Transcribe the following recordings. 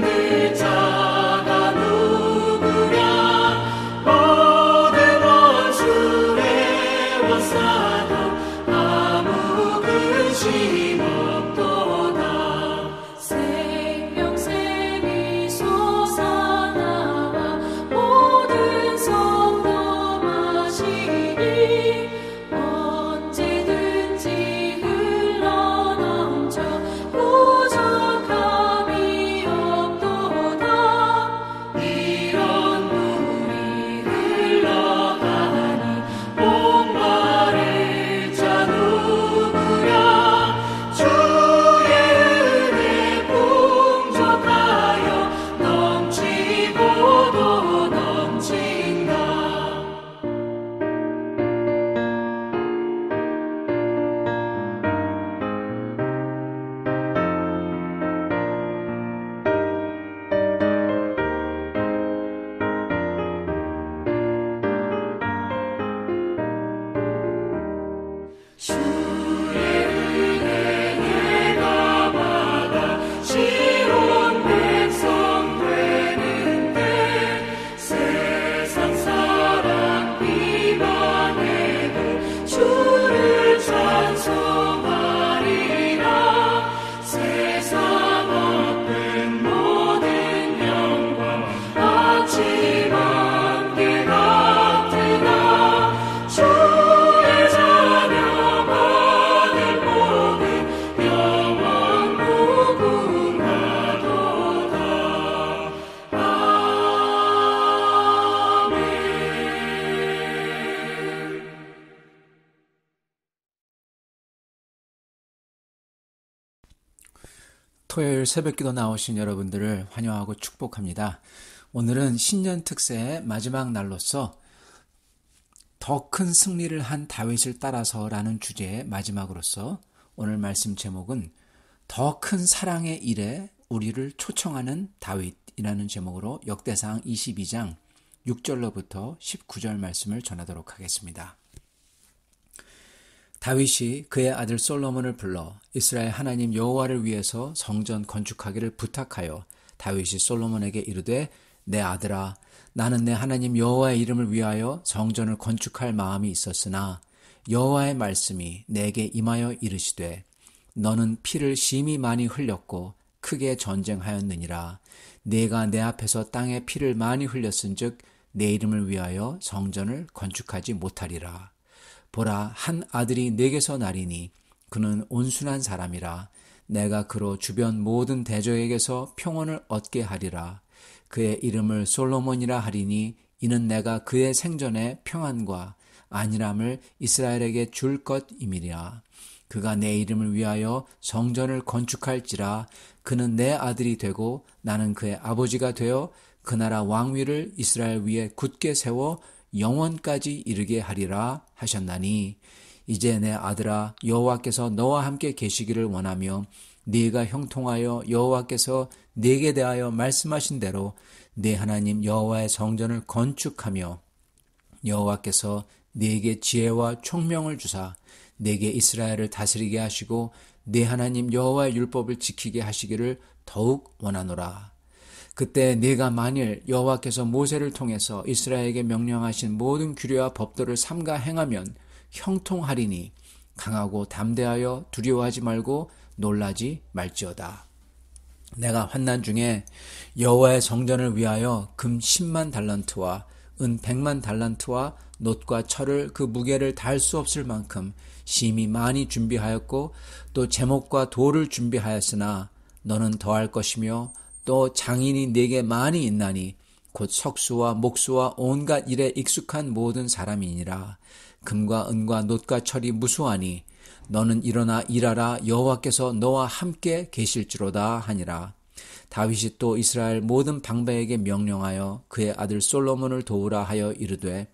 그 자가 누구랴 모든 원수를 에워싸도 아무 근심 없도다. 생명샘이 솟아나와 모든 성도 마시니 언제든지 흘러넘쳐 부족함이 없도다. 이런 물이 흘러가니 목마를 자 누구랴 주의 은혜 풍족하여 넘치고도 넘친다. 주의 은혜 내가 받아 지온 백성 되는데 세상 사람 비방해도 주를 찬송하리라. 세상 얻는 모든 영광 아침 안개 같으나 주의 자녀 받을 복은 영원 무궁하도다. 아멘. 토요일 새벽기도 나오신 여러분들을 환영하고 축복합니다. 오늘은 신년 특세의 마지막 날로서 더 큰 승리를 한 다윗을 따라서라는 주제의 마지막으로서 오늘 말씀 제목은 더 큰 사랑의 일에 우리를 초청하는 다윗이라는 제목으로 역대상 22장 6절로부터 19절 말씀을 전하도록 하겠습니다. 다윗이 그의 아들 솔로몬을 불러 이스라엘 하나님 여호와를 위해서 성전 건축하기를 부탁하여 다윗이 솔로몬에게 이르되 내 아들아 나는 내 하나님 여호와의 이름을 위하여 성전을 건축할 마음이 있었으나 여호와의 말씀이 내게 임하여 이르시되 너는 피를 심히 많이 흘렸고 크게 전쟁하였느니라. 네가 내 앞에서 땅에 피를 많이 흘렸은즉 내 이름을 위하여 성전을 건축하지 못하리라. 보라 한 아들이 내게서 나리니 그는 온순한 사람이라. 내가 그로 주변 모든 대적에게서 평온을 얻게 하리라. 그의 이름을 솔로몬이라 하리니 이는 내가 그의 생전에 평안과 안일함을 이스라엘에게 줄 것임이라. 그가 내 이름을 위하여 성전을 건축할지라. 그는 내 아들이 되고 나는 그의 아버지가 되어 그 나라 왕위를 이스라엘 위에 굳게 세워 영원까지 이르게 하리라 하셨나니 이제 내 아들아 여호와께서 너와 함께 계시기를 원하며 네가 형통하여 여호와께서 네게 대하여 말씀하신 대로 네 하나님 여호와의 성전을 건축하며 여호와께서 네게 지혜와 총명을 주사 네게 이스라엘을 다스리게 하시고 네 하나님 여호와의 율법을 지키게 하시기를 더욱 원하노라. 그때 네가 만일 여호와께서 모세를 통해서 이스라엘에게 명령하신 모든 규례와 법도를 삼가 행하면 형통하리니 강하고 담대하여 두려워하지 말고 놀라지 말지어다. 내가 환난 중에 여호와의 성전을 위하여 금 10만 달란트와 은 100만 달란트와 놋과 철을 그 무게를 달 수 없을 만큼 심히 많이 준비하였고 또 제목과 돌을 준비하였으나 너는 더할 것이며 또 장인이 네게 많이 있나니 곧 석수와 목수와 온갖 일에 익숙한 모든 사람이니라. 금과 은과 놋과 철이 무수하니 너는 일어나 일하라. 여호와께서 너와 함께 계실지로다 하니라. 다윗이 또 이스라엘 모든 방백에게 명령하여 그의 아들 솔로몬을 도우라 하여 이르되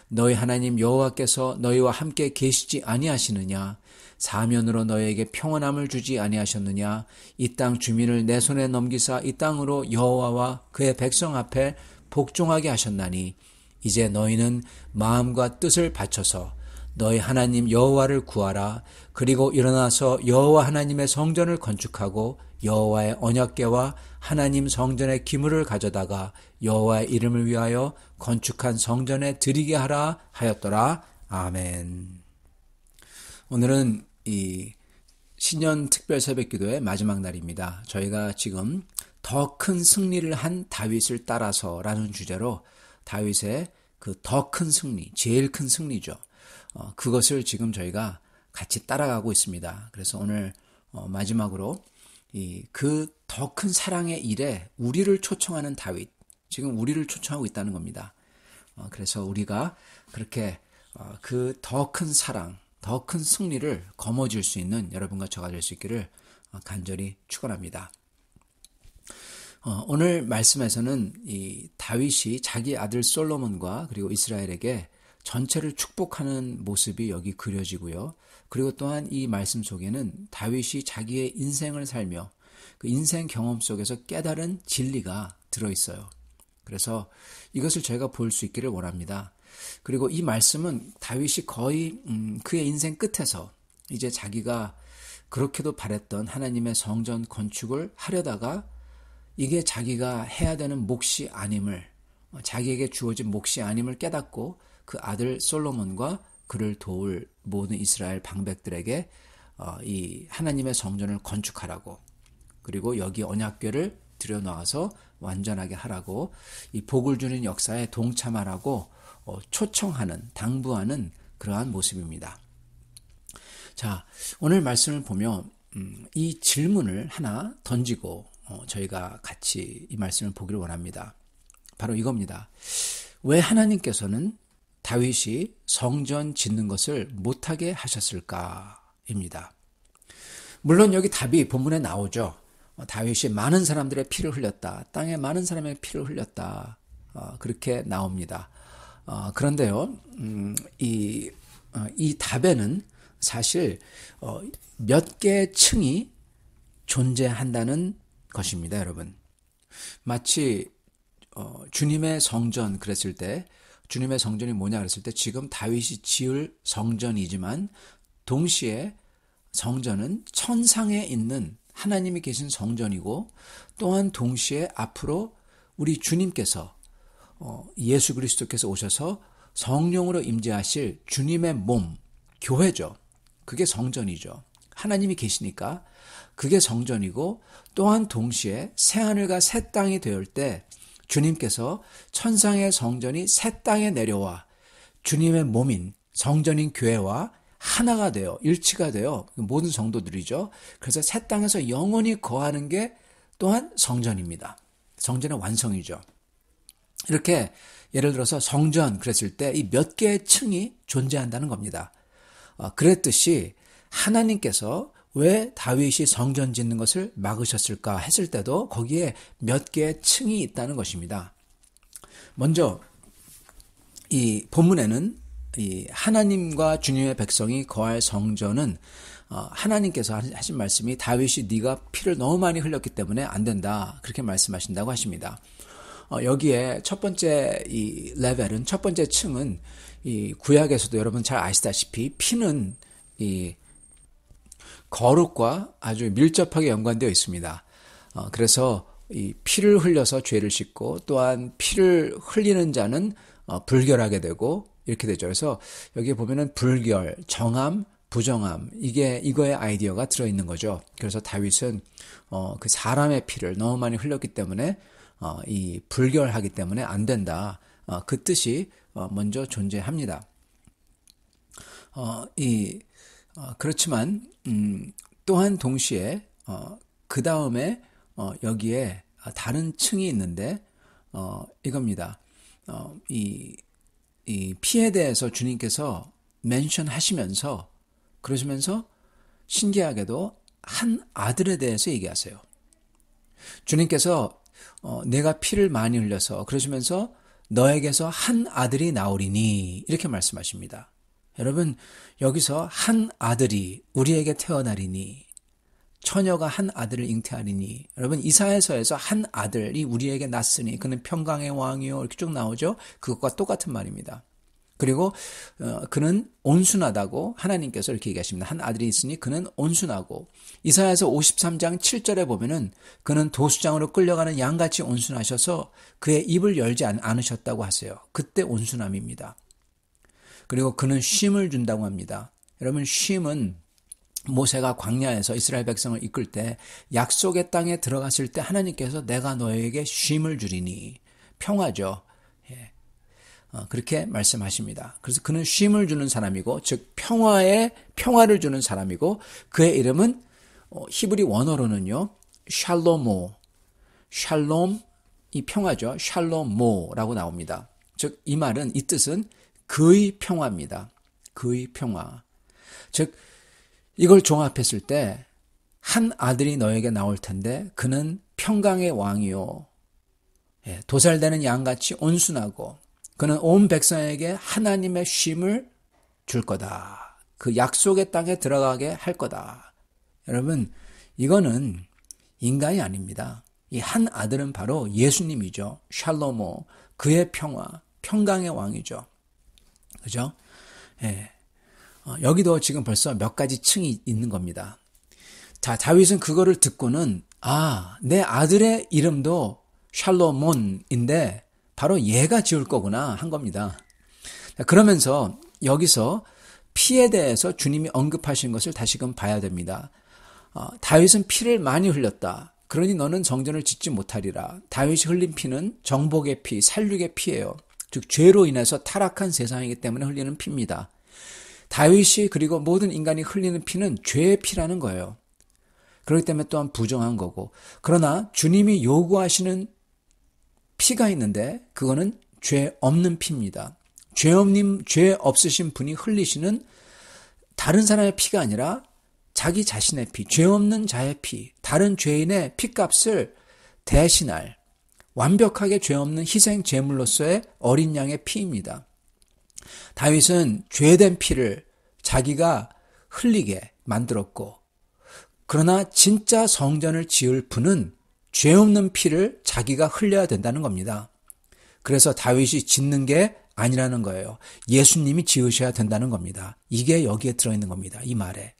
너희 하나님 여호와께서 너희와 함께 계시지 아니하시느냐? 사면으로 너희에게 평안함을 주지 아니하셨느냐? 이 땅 주민을 내 손에 넘기사 이 땅으로 여호와와 그의 백성 앞에 복종하게 하셨나니 이제 너희는 마음과 뜻을 바쳐서 너희 하나님 여호와를 구하라. 그리고 일어나서 여호와 하나님의 성전을 건축하고 여호와의 언약궤와 하나님 성전의 기물을 가져다가 여호와의 이름을 위하여 건축한 성전에 드리게 하라 하였더라. 아멘. 오늘은 이 신년 특별 새벽기도의 마지막 날입니다. 저희가 지금 더 큰 승리를 한 다윗을 따라서라는 주제로 다윗의 그 더 큰 승리, 제일 큰 승리죠. 그것을 지금 저희가 같이 따라가고 있습니다. 그래서 오늘 마지막으로 그 더 큰 사랑의 일에 우리를 초청하는 다윗, 지금 우리를 초청하고 있다는 겁니다. 그래서 우리가 그렇게 그 더 큰 사랑, 더 큰 승리를 거머쥘 수 있는 여러분과 저가 될 수 있기를 간절히 축원합니다. 오늘 말씀에서는 이 다윗이 자기 아들 솔로몬과 그리고 이스라엘에게 전체를 축복하는 모습이 여기 그려지고요. 그리고 또한 이 말씀 속에는 다윗이 자기의 인생을 살며 그 인생 경험 속에서 깨달은 진리가 들어있어요. 그래서 이것을 저희가 볼 수 있기를 원합니다. 그리고 이 말씀은 다윗이 거의 그의 인생 끝에서 이제 자기가 그렇게도 바랬던 하나님의 성전 건축을 하려다가 이게 자기가 해야 되는 몫이 아님을, 자기에게 주어진 몫이 아님을 깨닫고 그 아들 솔로몬과 그를 도울 모든 이스라엘 방백들에게 이 하나님의 성전을 건축하라고, 그리고 여기 언약궤를 들여놓아서 완전하게 하라고, 이 복을 주는 역사에 동참하라고 초청하는, 당부하는 그러한 모습입니다. 자, 오늘 말씀을 보면 이 질문을 하나 던지고 저희가 같이 이 말씀을 보기를 원합니다. 바로 이겁니다. 왜 하나님께서는 다윗이 성전 짓는 것을 못하게 하셨을까입니다. 물론 여기 답이 본문에 나오죠. 다윗이 많은 사람들의 피를 흘렸다. 땅에 많은 사람의 피를 흘렸다. 그렇게 나옵니다. 그런데요, 이 답에는 사실 몇 개의 층이 존재한다는 것입니다, 여러분. 마치 주님의 성전 그랬을 때, 주님의 성전이 뭐냐 그랬을 때 지금 다윗이 지을 성전이지만 동시에 성전은 천상에 있는 하나님이 계신 성전이고, 또한 동시에 앞으로 우리 주님께서 예수 그리스도께서 오셔서 성령으로 임재하실 주님의 몸, 교회죠. 그게 성전이죠. 하나님이 계시니까 그게 성전이고, 또한 동시에 새하늘과 새 땅이 되올 때 주님께서 천상의 성전이 새 땅에 내려와 주님의 몸인 성전인 교회와 하나가 되어 일치가 되어 모든 성도들이죠. 그래서 새 땅에서 영원히 거하는 게 또한 성전입니다. 성전의 완성이죠. 이렇게 예를 들어서 성전 그랬을 때 이 몇 개의 층이 존재한다는 겁니다. 그랬듯이 하나님께서 왜 다윗이 성전 짓는 것을 막으셨을까 했을 때도 거기에 몇 개의 층이 있다는 것입니다. 먼저 이 본문에는 이 하나님과 주님의 백성이 거할 성전은 하나님께서 하신 말씀이 다윗이 네가 피를 너무 많이 흘렸기 때문에 안 된다, 그렇게 말씀하신다고 하십니다. 여기에 첫 번째 이 레벨은, 첫 번째 층은 이 구약에서도 여러분 잘 아시다시피 피는 이 거룩과 아주 밀접하게 연관되어 있습니다. 그래서 이 피를 흘려서 죄를 씻고, 또한 피를 흘리는 자는 불결하게 되고 이렇게 되죠. 그래서 여기에 보면은 불결, 정함, 부정함, 이거의 아이디어가 들어있는 거죠. 그래서 다윗은 그 사람의 피를 너무 많이 흘렸기 때문에 이 불결하기 때문에 안 된다. 그 뜻이 먼저 존재합니다. 그렇지만 또한 동시에 그 다음에 여기에 다른 층이 있는데 이겁니다. 이 피에 대해서 주님께서 멘션하시면서, 그러시면서 신기하게도 한 아들에 대해서 얘기하세요. 주님께서 내가 피를 많이 흘려서, 그러시면서 너에게서 한 아들이 나오리니, 이렇게 말씀하십니다. 여러분, 여기서 한 아들이 우리에게 태어나리니, 처녀가 한 아들을 잉태하리니, 여러분 이사야서에서 한 아들이 우리에게 났으니 그는 평강의 왕이요, 이렇게 쭉 나오죠. 그것과 똑같은 말입니다. 그리고 그는 온순하다고 하나님께서 이렇게 얘기하십니다. 한 아들이 있으니 그는 온순하고, 이사야서 53장 7절에 보면은 그는 도수장으로 끌려가는 양같이 온순하셔서 그의 입을 열지 않으셨다고 하세요. 그때 온순함입니다. 그리고 그는 쉼을 준다고 합니다. 여러분, 쉼은 모세가 광야에서 이스라엘 백성을 이끌 때 약속의 땅에 들어갔을 때 하나님께서 내가 너에게 쉼을 주리니, 평화죠. 그렇게 말씀하십니다. 그래서 그는 쉼을 주는 사람이고, 즉 평화를 주는 사람이고, 그의 이름은 히브리 원어로는요 샬롬, 이 평화죠. 샬롬모라고 나옵니다. 즉 이 말은, 이 뜻은 그의 평화입니다. 그의 평화. 즉 이걸 종합했을 때 한 아들이 너에게 나올 텐데 그는 평강의 왕이요, 도살되는 양같이 온순하고, 그는 온 백성에게 하나님의 쉼을 줄 거다. 그 약속의 땅에 들어가게 할 거다. 여러분, 이거는 인간이 아닙니다. 이 한 아들은 바로 예수님이죠. 샬로모, 그의 평화, 평강의 왕이죠. 그죠? 여기도 지금 벌써 몇 가지 층이 있는 겁니다. 자, 다윗은 그거를 듣고는, 내 아들의 이름도 샬로몬인데 바로 얘가 지을 거구나 한 겁니다. 그러면서 여기서 피에 대해서 주님이 언급하신 것을 다시금 봐야 됩니다. 다윗은 피를 많이 흘렸다. 그러니 너는 성전을 짓지 못하리라. 다윗이 흘린 피는 정복의 피, 살육의 피예요. 즉 죄로 인해서 타락한 세상이기 때문에 흘리는 피입니다. 다윗이, 그리고 모든 인간이 흘리는 피는 죄의 피라는 거예요. 그렇기 때문에 또한 부정한 거고, 그러나 주님이 요구하시는 피가 있는데 그거는 죄 없는 피입니다. 죄 없으신 분이 흘리시는 다른 사람의 피가 아니라 자기 자신의 피, 죄 없는 자의 피, 다른 죄인의 피값을 대신할 완벽하게 죄 없는 희생 제물로서의 어린 양의 피입니다. 다윗은 죄된 피를 자기가 흘리게 만들었고, 그러나 진짜 성전을 지을 분은 죄 없는 피를 자기가 흘려야 된다는 겁니다. 그래서 다윗이 짓는 게 아니라는 거예요. 예수님이 지으셔야 된다는 겁니다. 이게 여기에 들어있는 겁니다. 이 말에.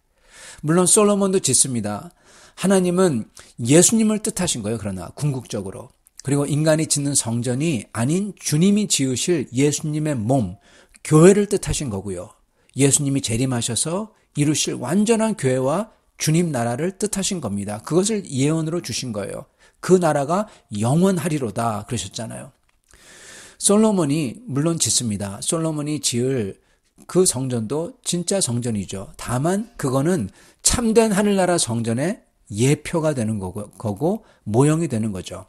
물론 솔로몬도 짓습니다. 하나님은 예수님을 뜻하신 거예요. 그러나 궁극적으로. 그리고 인간이 짓는 성전이 아닌 주님이 지으실 예수님의 몸, 교회를 뜻하신 거고요. 예수님이 재림하셔서 이루실 완전한 교회와 주님 나라를 뜻하신 겁니다. 그것을 예언으로 주신 거예요. 그 나라가 영원하리로다 그러셨잖아요. 솔로몬이 물론 짓습니다. 솔로몬이 지을 그 성전도 진짜 성전이죠. 다만 그거는 참된 하늘나라 성전의 예표가 되는 거고 모형이 되는 거죠.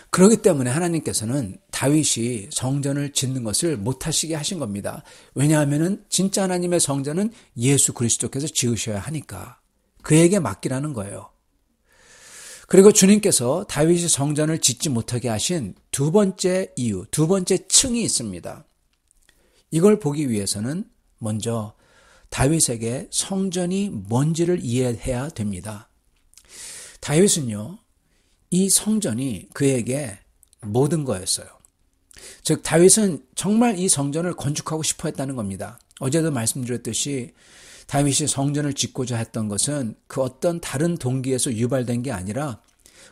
그렇기 때문에 하나님께서는 다윗이 성전을 짓는 것을 못하시게 하신 겁니다. 왜냐하면 진짜 하나님의 성전은 예수 그리스도께서 지으셔야 하니까 그에게 맡기라는 거예요. 그리고 주님께서 다윗이 성전을 짓지 못하게 하신 두 번째 이유, 두 번째 층이 있습니다. 이걸 보기 위해서는 먼저 다윗에게 성전이 뭔지를 이해해야 됩니다. 다윗은요, 이 성전이 그에게 모든 거였어요. 즉 다윗은 정말 이 성전을 건축하고 싶어 했다는 겁니다. 어제도 말씀드렸듯이 다윗이 성전을 짓고자 했던 것은 그 어떤 다른 동기에서 유발된 게 아니라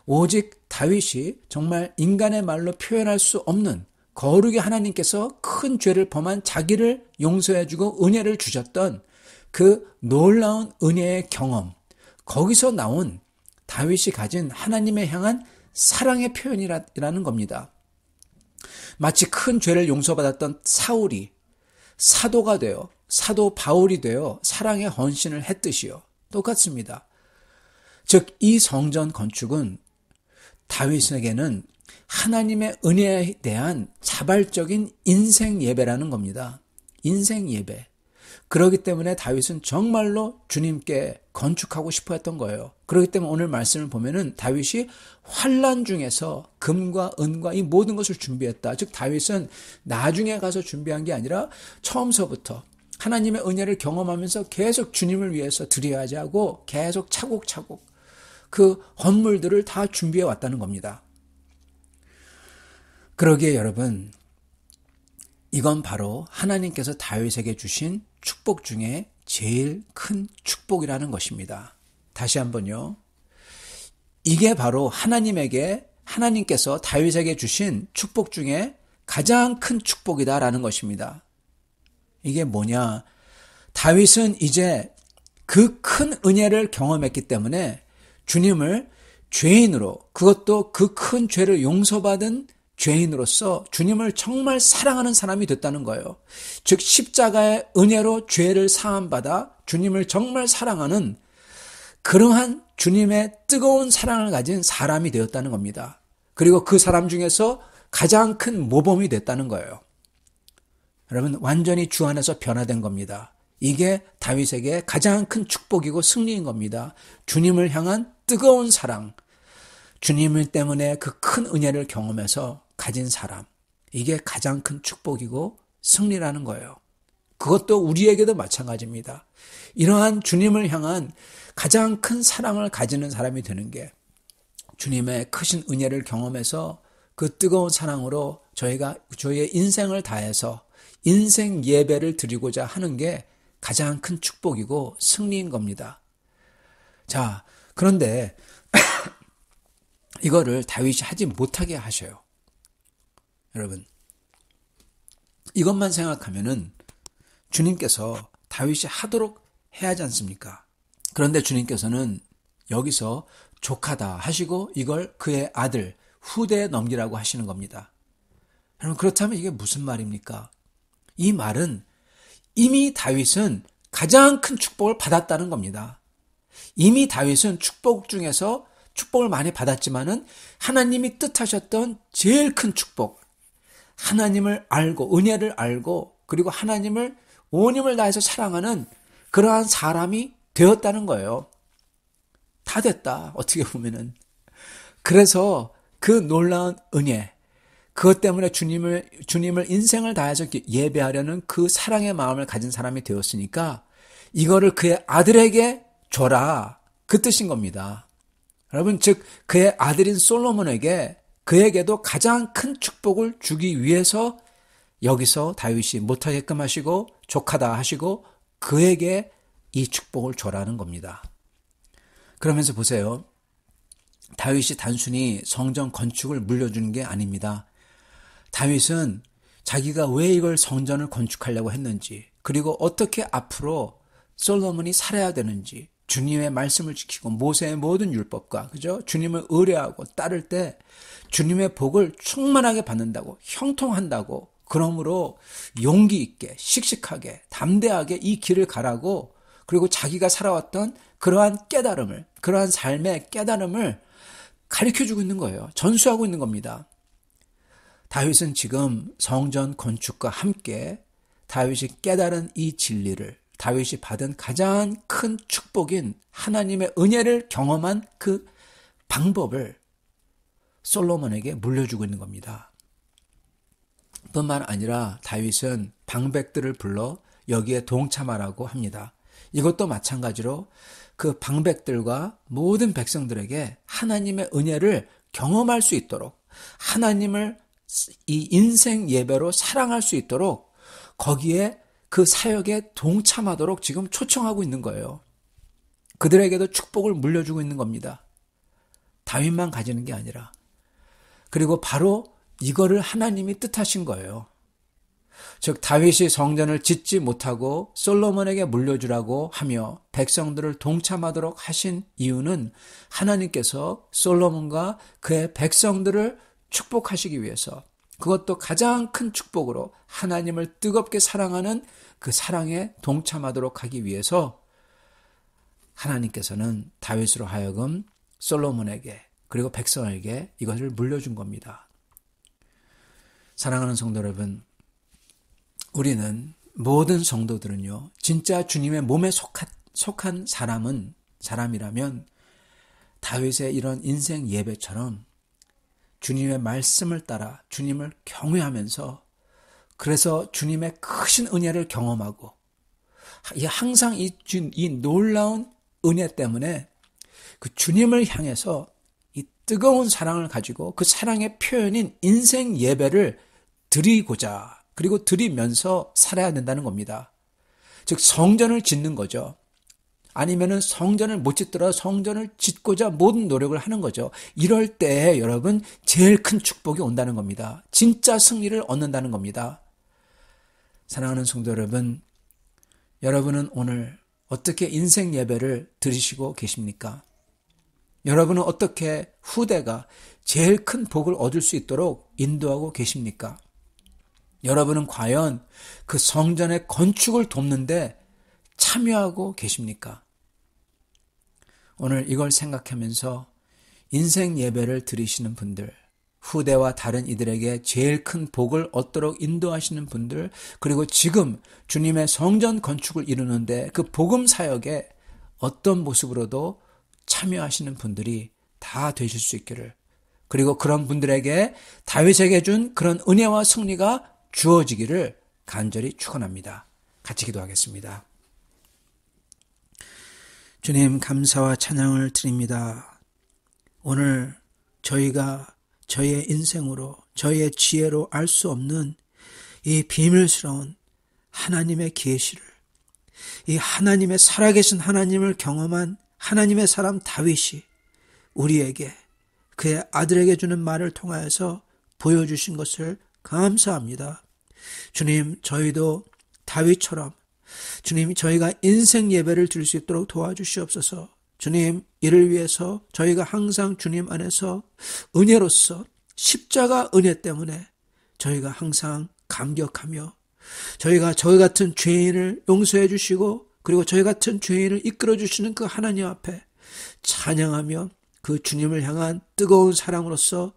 오직 다윗이 정말 인간의 말로 표현할 수 없는 거룩의 하나님께서 큰 죄를 범한 자기를 용서해주고 은혜를 주셨던 그 놀라운 은혜의 경험, 거기서 나온 다윗이 가진 하나님의 향한 사랑의 표현이라는 겁니다. 마치 큰 죄를 용서받았던 사울이 사도가 되어 사도 바울이 되어 사랑의 헌신을 했듯이요. 똑같습니다. 즉 이 성전 건축은 다윗에게는 하나님의 은혜에 대한 자발적인 인생 예배라는 겁니다. 인생 예배. 그렇기 때문에 다윗은 정말로 주님께 건축하고 싶어 했던 거예요. 그렇기 때문에 오늘 말씀을 보면은 다윗이 환난 중에서 금과 은과 이 모든 것을 준비했다. 즉 다윗은 나중에 가서 준비한 게 아니라 처음서부터 하나님의 은혜를 경험하면서 계속 주님을 위해서 드려야지 하고 계속 차곡차곡 그 헌물들을 다 준비해 왔다는 겁니다. 그러기에 여러분, 이건 바로 하나님께서 다윗에게 주신 축복 중에 제일 큰 축복이라는 것입니다. 다시 한번요. 이게 바로 하나님께서 다윗에게 주신 축복 중에 가장 큰 축복이다라는 것입니다. 이게 뭐냐? 다윗은 이제 그 큰 은혜를 경험했기 때문에 주님을 죄인으로, 그것도 그 큰 죄를 용서받은 죄인으로서 주님을 정말 사랑하는 사람이 됐다는 거예요. 즉 십자가의 은혜로 죄를 사함받아 주님을 정말 사랑하는 그러한 주님의 뜨거운 사랑을 가진 사람이 되었다는 겁니다. 그리고 그 사람 중에서 가장 큰 모범이 됐다는 거예요. 여러분, 완전히 주 안에서 변화된 겁니다. 이게 다윗에게 가장 큰 축복이고 승리인 겁니다. 주님을 향한 뜨거운 사랑, 주님 때문에 그 큰 은혜를 경험해서 가진 사람, 이게 가장 큰 축복이고 승리라는 거예요. 그것도 우리에게도 마찬가지입니다. 이러한 주님을 향한 가장 큰 사랑을 가지는 사람이 되는 게 주님의 크신 은혜를 경험해서 그 뜨거운 사랑으로 저희의 인생을 다해서 인생 예배를 드리고자 하는 게 가장 큰 축복이고 승리인 겁니다. 자, 그런데 이거를 다윗이 하지 못하게 하셔요. 여러분, 이것만 생각하면은 주님께서 다윗이 하도록 해야 하지 않습니까? 그런데 주님께서는 여기서 족하다 하시고 이걸 그의 아들, 후대에 넘기라고 하시는 겁니다. 여러분, 그렇다면 이게 무슨 말입니까? 이 말은 이미 다윗은 가장 큰 축복을 받았다는 겁니다. 이미 다윗은 축복 중에서 축복을 많이 받았지만은 하나님이 뜻하셨던 제일 큰 축복, 하나님을 알고 은혜를 알고 그리고 하나님을 온 힘을 다해서 사랑하는 그러한 사람이 되었다는 거예요. 다 됐다, 어떻게 보면은. 그래서 그 놀라운 은혜, 그것 때문에 주님을 인생을 다해서 예배하려는 그 사랑의 마음을 가진 사람이 되었으니까 이거를 그의 아들에게 줘라, 그 뜻인 겁니다. 여러분, 즉 그의 아들인 솔로몬에게 그에게도 가장 큰 축복을 주기 위해서 여기서 다윗이 못하게끔 하시고 족하다 하시고 그에게 이 축복을 줘라는 겁니다. 그러면서 보세요. 다윗이 단순히 성전 건축을 물려주는 게 아닙니다. 다윗은 자기가 왜 이걸 성전을 건축하려고 했는지, 그리고 어떻게 앞으로 솔로몬이 살아야 되는지, 주님의 말씀을 지키고 모세의 모든 율법과 그죠? 주님을 의뢰하고 따를 때 주님의 복을 충만하게 받는다고, 형통한다고, 그러므로 용기 있게 씩씩하게 담대하게 이 길을 가라고, 그리고 자기가 살아왔던 그러한 깨달음을, 그러한 삶의 깨달음을 가르쳐주고 있는 거예요. 전수하고 있는 겁니다. 다윗은 지금 성전 건축과 함께 다윗이 깨달은 이 진리를, 다윗이 받은 가장 큰 축복인 하나님의 은혜를 경험한 그 방법을 솔로몬에게 물려주고 있는 겁니다. 뿐만 아니라 다윗은 방백들을 불러 여기에 동참하라고 합니다. 이것도 마찬가지로 그 방백들과 모든 백성들에게 하나님의 은혜를 경험할 수 있도록, 하나님을 이 인생 예배로 사랑할 수 있도록 거기에 그 사역에 동참하도록 지금 초청하고 있는 거예요. 그들에게도 축복을 물려주고 있는 겁니다. 다윗만 가지는 게 아니라. 그리고 바로 이거를 하나님이 뜻하신 거예요. 즉 다윗이 성전을 짓지 못하고 솔로몬에게 물려주라고 하며 백성들을 동참하도록 하신 이유는 하나님께서 솔로몬과 그의 백성들을 축복하시기 위해서, 그것도 가장 큰 축복으로 하나님을 뜨겁게 사랑하는 그 사랑에 동참하도록 하기 위해서 하나님께서는 다윗으로 하여금 솔로몬에게 그리고 백성에게 이것을 물려준 겁니다. 사랑하는 성도 여러분, 우리는 모든 성도들은요, 진짜 주님의 몸에 속한 사람이라면 다윗의 이런 인생 예배처럼 주님의 말씀을 따라 주님을 경외하면서, 그래서 주님의 크신 은혜를 경험하고 항상 이 놀라운 은혜 때문에 그 주님을 향해서 이 뜨거운 사랑을 가지고 그 사랑의 표현인 인생 예배를 드리고자 그리고 드리면서 살아야 된다는 겁니다. 즉 성전을 짓는 거죠. 아니면은 성전을 못 짓더라도 성전을 짓고자 모든 노력을 하는 거죠. 이럴 때 여러분 제일 큰 축복이 온다는 겁니다. 진짜 승리를 얻는다는 겁니다. 사랑하는 성도 여러분, 여러분은 오늘 어떻게 인생 예배를 드리시고 계십니까? 여러분은 어떻게 후대가 제일 큰 복을 얻을 수 있도록 인도하고 계십니까? 여러분은 과연 그 성전의 건축을 돕는데 참여하고 계십니까? 오늘 이걸 생각하면서 인생 예배를 드리시는 분들, 후대와 다른 이들에게 제일 큰 복을 얻도록 인도하시는 분들, 그리고 지금 주님의 성전 건축을 이루는데 그 복음 사역에 어떤 모습으로도 참여하시는 분들이 다 되실 수 있기를, 그리고 그런 분들에게 다윗에게 준 그런 은혜와 승리가 주어지기를 간절히 축원합니다. 같이 기도하겠습니다. 주님, 감사와 찬양을 드립니다. 오늘 저희가 저희의 인생으로, 저희의 지혜로 알 수 없는 이 비밀스러운 하나님의 계시를, 이 하나님의 살아계신 하나님을 경험한 하나님의 사람 다윗이 우리에게 그의 아들에게 주는 말을 통하여서 보여주신 것을 감사합니다. 주님, 저희도 다윗처럼 주님, 저희가 인생 예배를 드릴 수 있도록 도와주시옵소서. 주님, 이를 위해서 저희가 항상 주님 안에서 은혜로서 십자가 은혜 때문에 저희가 항상 감격하며 저희가 저희 같은 죄인을 용서해 주시고 그리고 저희 같은 죄인을 이끌어 주시는 그 하나님 앞에 찬양하며 그 주님을 향한 뜨거운 사랑으로서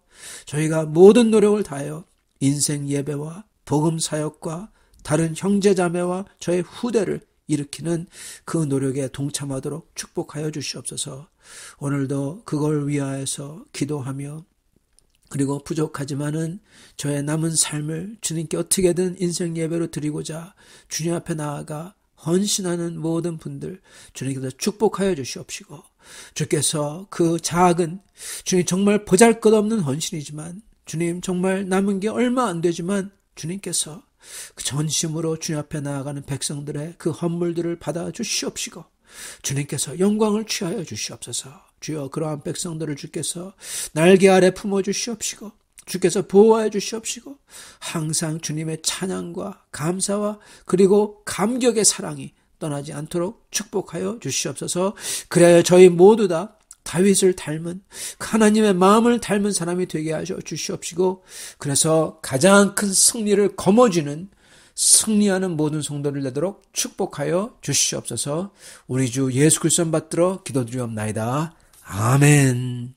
저희가 모든 노력을 다하여 인생 예배와 복음 사역과 다른 형제자매와 저의 후대를 일으키는 그 노력에 동참하도록 축복하여 주시옵소서. 오늘도 그걸 위하여서 기도하며 그리고 부족하지만은 저의 남은 삶을 주님께 어떻게든 인생 예배로 드리고자 주님 앞에 나아가 헌신하는 모든 분들 주님께서 축복하여 주시옵시고, 주께서 그 작은 주님 정말 보잘것없는 헌신이지만 주님 정말 남은 게 얼마 안 되지만 주님께서 그 전심으로 주님 앞에 나아가는 백성들의 그 헌물들을 받아 주시옵시고 주님께서 영광을 취하여 주시옵소서. 주여, 그러한 백성들을 주께서 날개 아래 품어 주시옵시고 주께서 보호하여 주시옵시고 항상 주님의 찬양과 감사와 그리고 감격의 사랑이 떠나지 않도록 축복하여 주시옵소서. 그래야 저희 모두 다 다윗을 닮은 하나님의 마음을 닮은 사람이 되게 하셔 주시옵시고, 그래서 가장 큰 승리를 거머쥐는 승리하는 모든 성도를 되도록 축복하여 주시옵소서. 우리 주 예수 그리스도 받들어 기도드리옵나이다. 아멘.